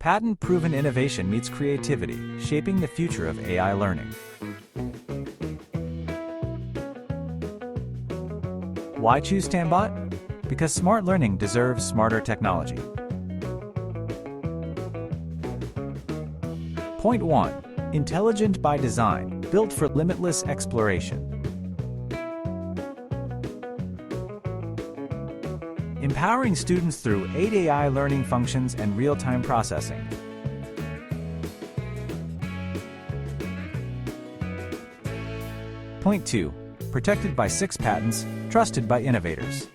Patent-proven innovation meets creativity, shaping the future of AI learning. Why choose TAMBOT? Because smart learning deserves smarter technology. Point 1. Intelligent by design, built for limitless exploration. Empowering students through 8 AI learning functions and real-time processing. Point 2. Protected by 6 patents, trusted by innovators.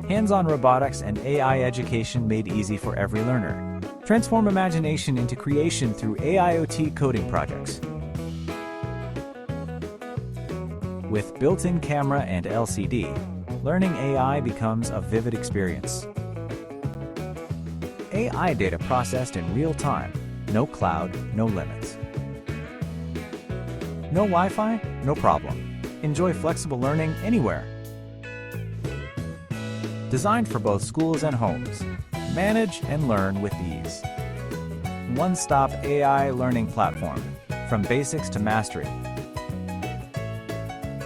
Hands-on robotics and AI education made easy for every learner. Transform imagination into creation through AIoT coding projects. With built-in camera and LCD, learning AI becomes a vivid experience. AI data processed in real time. No cloud, no limits. No Wi-Fi? No problem. Enjoy flexible learning anywhere. Designed for both schools and homes. Manage and learn with ease. One-stop AI learning platform, from basics to mastery.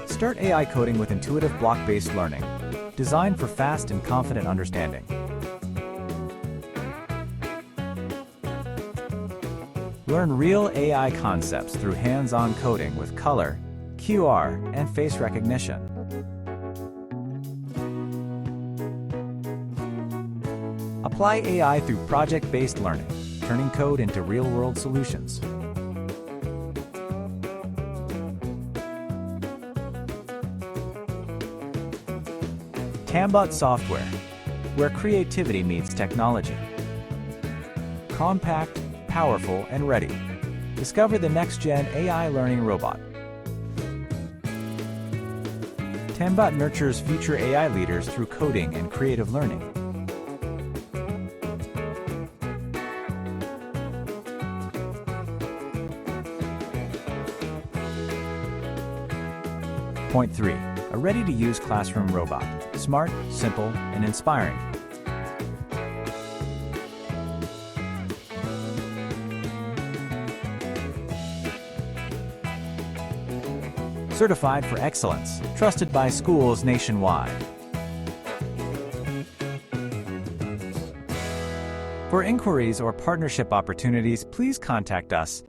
Start AI coding with intuitive block-based learning, designed for fast and confident understanding. Learn real AI concepts through hands-on coding with color, QR, and face recognition. Apply AI through project-based learning, turning code into real-world solutions. TAMBOT software, where creativity meets technology. Compact, powerful, and ready. Discover the next-gen AI learning robot. TAMBOT nurtures future AI leaders through coding and creative learning. Point 3. A ready-to-use classroom robot. Smart, simple, and inspiring. Certified for excellence, trusted by schools nationwide. For inquiries or partnership opportunities, please contact us